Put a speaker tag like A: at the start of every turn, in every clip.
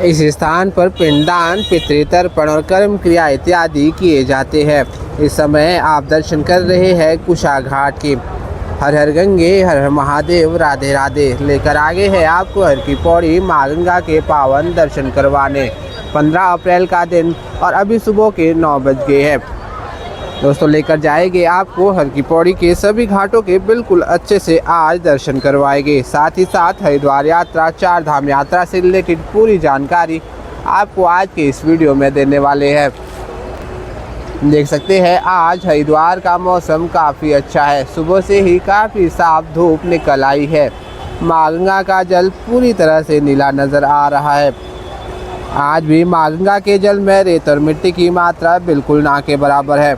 A: इस स्थान पर पिंडदान, पितृतर्पण और कर्म क्रिया इत्यादि किए जाते हैं। इस समय आप दर्शन कर रहे हैं कुशा घाट की। हर हर गंगे, हर हर महादेव, राधे राधे लेकर आगे है आपको हर की पौड़ी माँ गंगा के पावन दर्शन करवाने। 15 अप्रैल का दिन और अभी सुबह के 9 बज गए हैं। दोस्तों लेकर जाएंगे आपको हर की पौड़ी के सभी घाटों के बिल्कुल अच्छे से आज दर्शन करवाएंगे। साथ ही साथ हरिद्वार यात्रा, 4 धाम यात्रा से रिलेटेड पूरी जानकारी आपको आज के इस वीडियो में देने वाले हैं। देख सकते हैं आज हरिद्वार का मौसम काफ़ी अच्छा है। सुबह से ही काफ़ी साफ धूप निकल आई है। माँ गंगा का जल पूरी तरह से नीला नज़र आ रहा है। आज भी माँ गंगा के जल में रेत और मिट्टी की मात्रा बिल्कुल ना के बराबर है।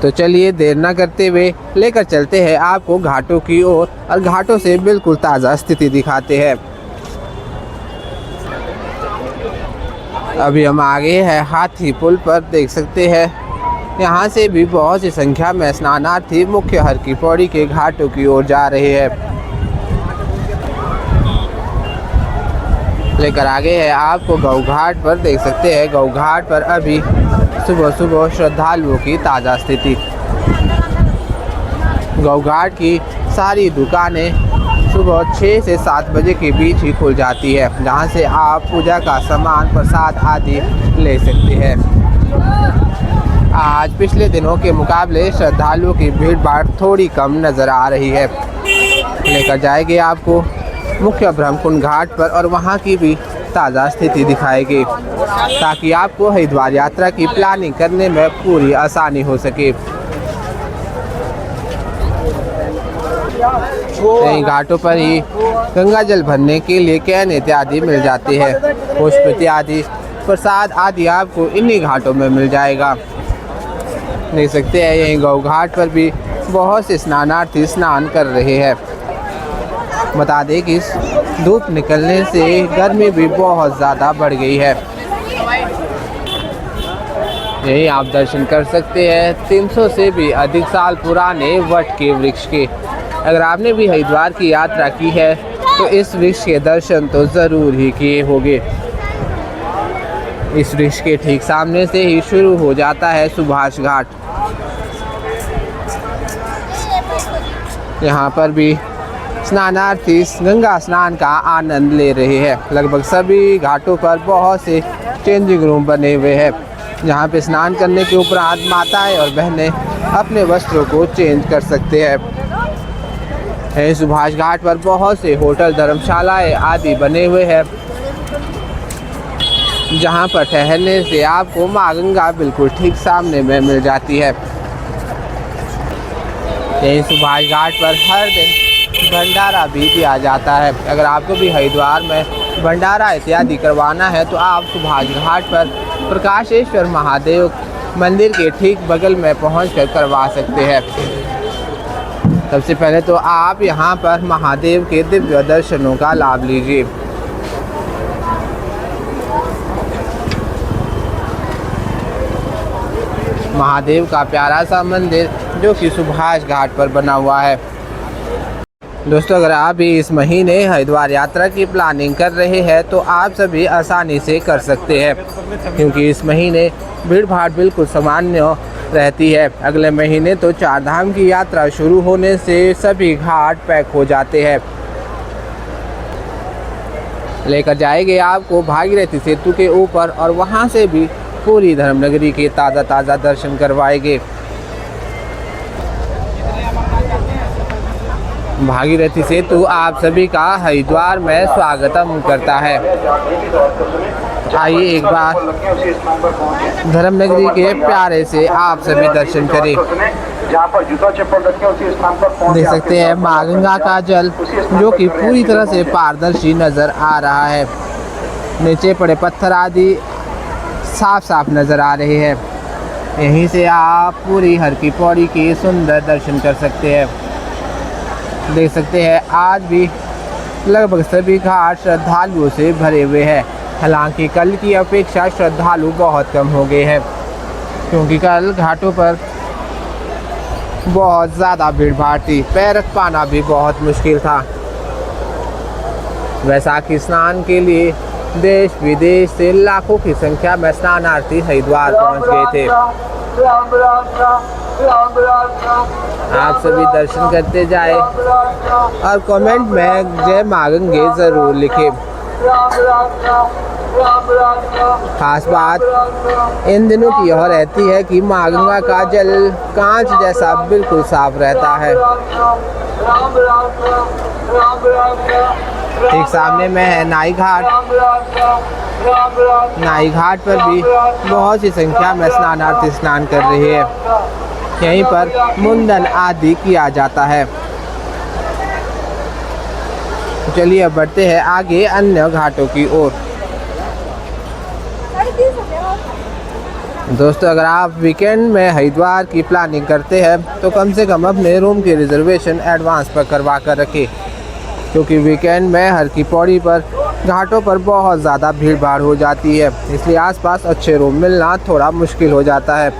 A: तो चलिए देर न करते हुए लेकर चलते हैं आपको घाटों की ओर और घाटों से बिल्कुल ताज़ा स्थिति दिखाते हैं। अभी हम आगे हैं हाथी पुल पर। देख सकते हैं यहाँ से भी बहुत सी संख्या में स्नानार्थी मुख्य हर की पौड़ी के घाटों की ओर जा रहे हैं। लेकर आगे है आपको गौ घाट पर। देख सकते हैं गौ घाट पर अभी सुबह सुबह श्रद्धालुओं की ताज़ा स्थिति। गौ घाट की सारी दुकानें सुबह 6 से 7 बजे के बीच ही खुल जाती है, जहां से आप पूजा का सामान, प्रसाद आदि ले सकते हैं। आज पिछले दिनों के मुकाबले श्रद्धालुओं की भीड़ भाड़ थोड़ी कम नज़र आ रही है। लेकर जाएंगे आपको मुख्य ब्रह्मकुंड घाट पर और वहां की भी ताज़ा स्थिति दिखाएगी, ताकि आपको हरिद्वार यात्रा की प्लानिंग करने में पूरी आसानी हो सके। कई घाटों पर ही गंगा जल भरने के लिए कैन इत्यादि मिल जाते हैं। पुष्प इत्यादि, प्रसाद आदि आपको इन्हीं घाटों में मिल जाएगा। देख सकते हैं यहीं गौ घाट पर भी बहुत से स्नानार्थी स्नान कर रहे हैं। बता दें कि धूप निकलने से गर्मी भी बहुत ज़्यादा बढ़ गई है। यही आप दर्शन कर सकते हैं 300 से भी अधिक साल पुराने वट के वृक्ष के। अगर आपने भी हरिद्वार की यात्रा की है तो इस वृक्ष के दर्शन तो ज़रूर ही किए होंगे। इस वृक्ष के ठीक सामने से ही शुरू हो जाता है सुभाष घाट। यहाँ पर भी स्नानार्थी गंगा स्नान का आनंद ले रहे हैं। लगभग सभी घाटों पर बहुत से चेंजिंग रूम बने हुए हैं, जहाँ पे स्नान करने के उपरांत माताएं और बहनें अपने वस्त्रों को चेंज कर सकते हैं। सुभाष घाट पर बहुत से होटल, धर्मशालाएं आदि बने हुए हैं, जहाँ पर ठहरने से आपको माँ गंगा बिल्कुल ठीक सामने में मिल जाती है। यही सुभाष घाट पर हर दिन भंडारा भी दिया जाता है। अगर आपको भी हरिद्वार में भंडारा इत्यादि करवाना है तो आप सुभाष घाट पर प्रकाशेश्वर महादेव मंदिर के ठीक बगल में पहुंचकर करवा सकते हैं। सबसे पहले तो आप यहां पर महादेव के दिव्य दर्शनों का लाभ लीजिए। महादेव का प्यारा सा मंदिर जो कि सुभाष घाट पर बना हुआ है। दोस्तों अगर आप भी इस महीने हरिद्वार यात्रा की प्लानिंग कर रहे हैं तो आप सभी आसानी से कर सकते हैं, क्योंकि इस महीने भीड़ भाड़ बिल्कुल सामान्य रहती है। अगले महीने तो 4 धाम की यात्रा शुरू होने से सभी घाट पैक हो जाते हैं। लेकर जाएंगे आपको भागीरथी सेतु के ऊपर और वहां से भी पूरी धर्मनगरी के ताज़ा दर्शन करवाएंगे। भागीरथी सेतु आप सभी का हरिद्वार में स्वागतम करता है। आइए एक बार धर्मनगरी के प्यारे से आप सभी दर्शन करें। देख सकते हैं माँ गंगा का जल जो कि पूरी तरह से पारदर्शी नज़र आ रहा है। नीचे पड़े पत्थर आदि साफ साफ नज़र आ रहे हैं। यहीं से आप पूरी हर की पौड़ी के सुंदर दर्शन कर सकते हैं। देख सकते हैं आज भी लगभग सभी घाट श्रद्धालुओं से भरे हुए हैं। हालांकि कल की अपेक्षा श्रद्धालु बहुत कम हो गए हैं, क्योंकि कल घाटों पर बहुत ज़्यादा भीड़ भाड़ थी। पैर रख पाना भी बहुत मुश्किल था। वैशाखी स्नान के लिए देश विदेश से लाखों की संख्या में स्नानार्थी हरिद्वार पहुंच गए थे। आप सभी दर्शन करते जाए और कमेंट में जय मां गंगे जरूर लिखें। खास बात इन दिनों की यह रहती है कि मां गंगा का जल कांच जैसा बिल्कुल साफ रहता है। ठीक सामने में है नाई घाट। नाई घाट पर भी बहुत सी संख्या में स्नानार्थी स्नान कर रहे हैं। यहीं पर मुंडन आदि किया जाता है। चलिए अब बढ़ते हैं आगे अन्य घाटों की ओर। दोस्तों, अगर आप वीकेंड में हरिद्वार की प्लानिंग करते हैं तो कम से कम अपने रूम की रिजर्वेशन एडवांस पर करवा कर रखें, क्योंकि वीकेंड में हर की पौड़ी पर घाटों पर बहुत ज़्यादा भीड़ भाड़ हो जाती है। इसलिए आसपास अच्छे रूम मिलना थोड़ा मुश्किल हो जाता है।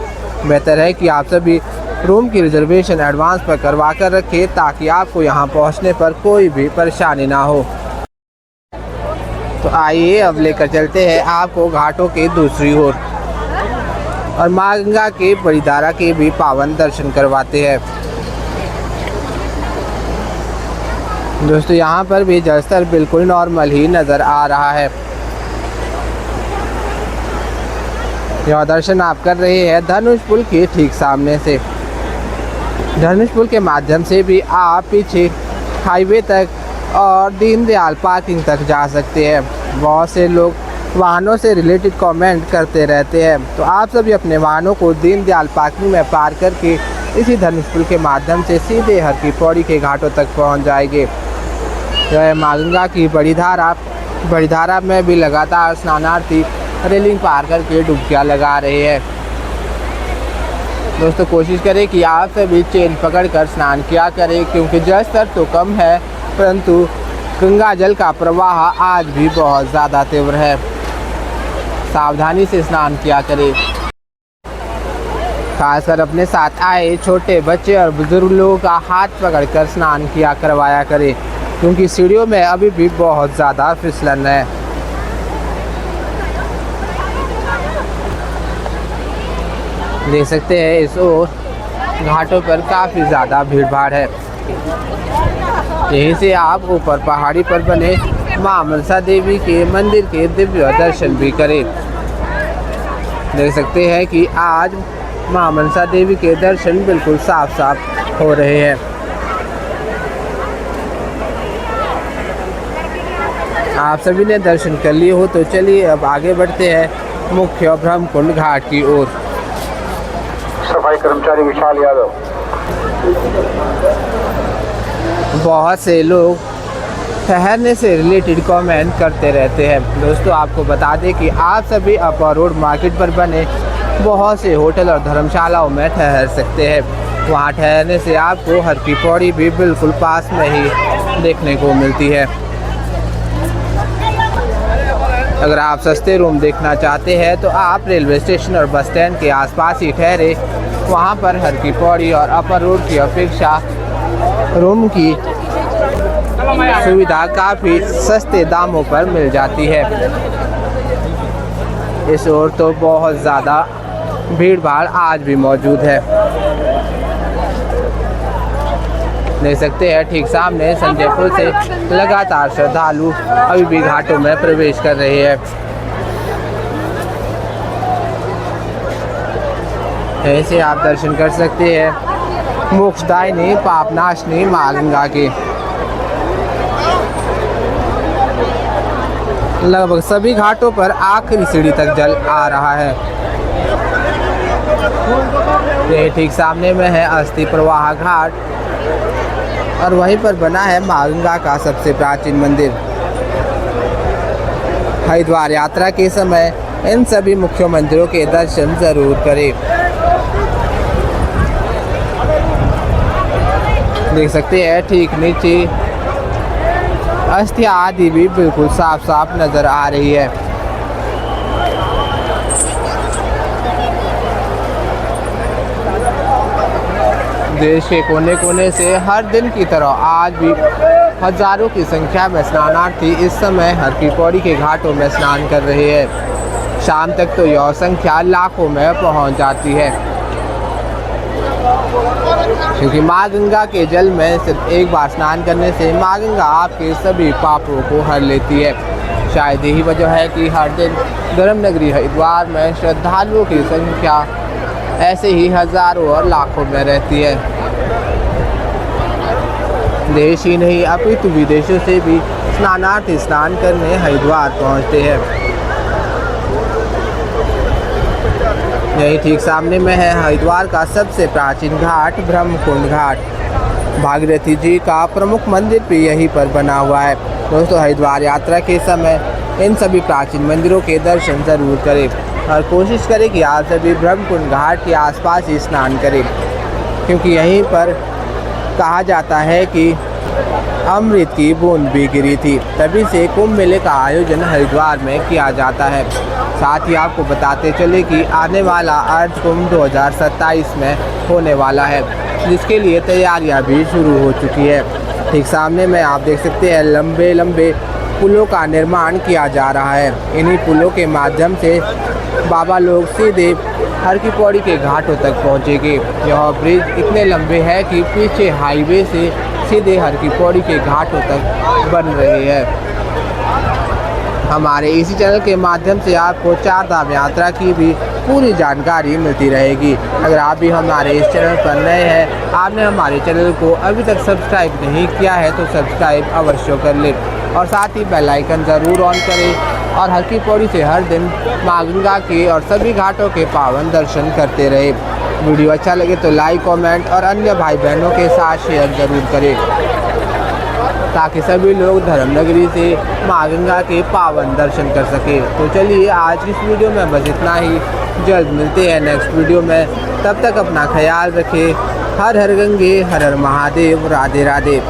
A: बेहतर है कि आप सभी रूम की रिजर्वेशन एडवांस पर करवा कर रखें, ताकि आपको यहाँ पहुँचने पर कोई भी परेशानी ना हो। तो आइए अब लेकर चलते हैं आपको घाटों के दूसरी ओर और मां गंगा के बड़ीधारा के भी पावन दर्शन करवाते हैं। दोस्तों, यहाँ पर भी जलस्तर बिल्कुल नॉर्मल ही नज़र आ रहा है। यह दर्शन आप कर रहे हैं धनुष पुल के ठीक सामने से। धनुष पुल के माध्यम से भी आप पीछे हाईवे तक और दीनदयाल पार्किंग तक जा सकते हैं। बहुत से लोग वाहनों से रिलेटेड कमेंट करते रहते हैं, तो आप सभी अपने वाहनों को दीनदयाल पार्किंग में पार करके इसी धनुष पुल के माध्यम से सीधे हर की पौड़ी के घाटों तक पहुंच जाएंगे। यह मां गंगा की बड़ीधारा में भी लगातार स्नानार्थी रेलिंग पार करके डुबकियां लगा रहे हैं। दोस्तों, कोशिश करें कि आप सभी चेन पकड़कर स्नान किया करें, क्योंकि जलस्तर तो कम है परंतु गंगा जल का प्रवाह आज भी बहुत ज़्यादा तीव्र है। सावधानी से स्नान किया करें। खासकर अपने साथ आए छोटे बच्चे और बुजुर्ग लोगों का हाथ पकड़कर स्नान किया करवाया करें, क्योंकि सीढ़ियों में अभी भी बहुत ज़्यादा फिसलन है। देख सकते हैं इस ओर घाटों पर काफ़ी ज़्यादा भीड़ भाड़ है। यहीं से आप ऊपर पहाड़ी पर बने मां मनसा देवी के मंदिर के दिव्य दर्शन भी करें। देख सकते हैं कि आज मां मनसा देवी के दर्शन बिल्कुल साफ साफ हो रहे हैं। आप सभी ने दर्शन कर लिए हो तो चलिए अब आगे बढ़ते हैं मुख्य ब्रह्मकुंड घाट की ओर।
B: सफाई कर्मचारी विशाल यादव।
A: बहुत से लोग ठहरने से रिलेटेड कमेंट करते रहते हैं। दोस्तों, आपको बता दें कि आप सभी अपर रोड मार्केट पर बने बहुत से होटल और धर्मशालाओं में ठहर सकते हैं। वहां ठहरने से आपको हर की पौड़ी भी बिल्कुल पास में ही देखने को मिलती है। अगर आप सस्ते रूम देखना चाहते हैं तो आप रेलवे स्टेशन और बस स्टैंड के आसपास ही ठहरे। वहां पर हर की पौड़ी और अपर रोड की अपेक्षा रूम की सुविधा काफ़ी सस्ते दामों पर मिल जाती है। इस ओर तो बहुत ज़्यादा भीड़ भाड़ आज भी मौजूद है। देख सकते हैं ठीक सामने संजय पुल से लगातार श्रद्धालु अभी भी घाटों में प्रवेश कर रहे हैं। ऐसे आप दर्शन कर सकते हैं मोक्षदायिनी पापनाशनी मां गंगा के। लगभग सभी घाटों पर आखिरी सीढ़ी तक जल आ रहा है। ये ठीक सामने में है अस्थि प्रवाह घाट और वहीं पर बना है मां गंगा का सबसे प्राचीन मंदिर। हरिद्वार यात्रा के समय इन सभी मुख्य मंदिरों के दर्शन जरूर करें। देख सकते हैं ठीक नीचे अस्थियां आदि भी बिल्कुल साफ साफ नजर आ रही है। देश के कोने कोने से हर दिन की तरह आज भी हजारों की संख्या में स्नानार्थी इस समय हर की पौड़ी के घाटों में स्नान कर रहे हैं। शाम तक तो यह संख्या लाखों में पहुंच जाती है, क्योंकि माँ गंगा के जल में सिर्फ एक बार स्नान करने से माँ गंगा आपके सभी पापों को हर लेती है। शायद यही वजह है कि हर दिन धर्म नगरी हरिद्वार में श्रद्धालुओं की संख्या ऐसे ही हजारों और लाखों में रहती है। देश ही नहीं अपितु विदेशों से भी स्नानार्थी स्नान करने हरिद्वार पहुंचते हैं। यही ठीक सामने में है हरिद्वार का सबसे प्राचीन घाट ब्रह्मकुंड घाट। भागीरथी जी का प्रमुख मंदिर भी यहीं पर बना हुआ है। दोस्तों, हरिद्वार यात्रा के समय इन सभी प्राचीन मंदिरों के दर्शन जरूर करें और कोशिश करें कि आप सभी ब्रह्मकुंड घाट के आसपास ही स्नान करें, क्योंकि यहीं पर कहा जाता है कि अमृत की बूंद भी गिरी थी। तभी से कुंभ मेले का आयोजन हरिद्वार में किया जाता है। साथ ही आपको बताते चले कि आने वाला अर्ध कुंभ 2027 में होने वाला है, जिसके लिए तैयारियां भी शुरू हो चुकी है। ठीक सामने में आप देख सकते हैं लंबे लंबे पुलों का निर्माण किया जा रहा है। इन्हीं पुलों के माध्यम से बाबा लोग सीधे हर की पौड़ी के घाटों तक पहुँचेंगे। यह ब्रिज इतने लंबे हैं कि पीछे हाईवे से सीधे हर की पौड़ी के घाटों तक बन रहे हैं। हमारे इसी चैनल के माध्यम से आपको चार धाम यात्रा की भी पूरी जानकारी मिलती रहेगी। अगर आप भी हमारे इस चैनल पर नए हैं, आपने हमारे चैनल को अभी तक सब्सक्राइब नहीं किया है तो सब्सक्राइब अवश्य कर लें और साथ ही बेल आइकन ज़रूर ऑन करें और हर की पौड़ी से हर दिन माँ गंगा के और सभी घाटों के पावन दर्शन करते रहे। वीडियो अच्छा लगे तो लाइक, कमेंट और अन्य भाई बहनों के साथ शेयर ज़रूर करें, ताकि सभी लोग धर्म नगरी से माँ गंगा के पावन दर्शन कर सके। तो चलिए आज की इस वीडियो में बस इतना ही। जल्द मिलते हैं नेक्स्ट वीडियो में। तब तक अपना ख्याल रखें। हर हर गंगे, हर हर महादेव, राधे राधे।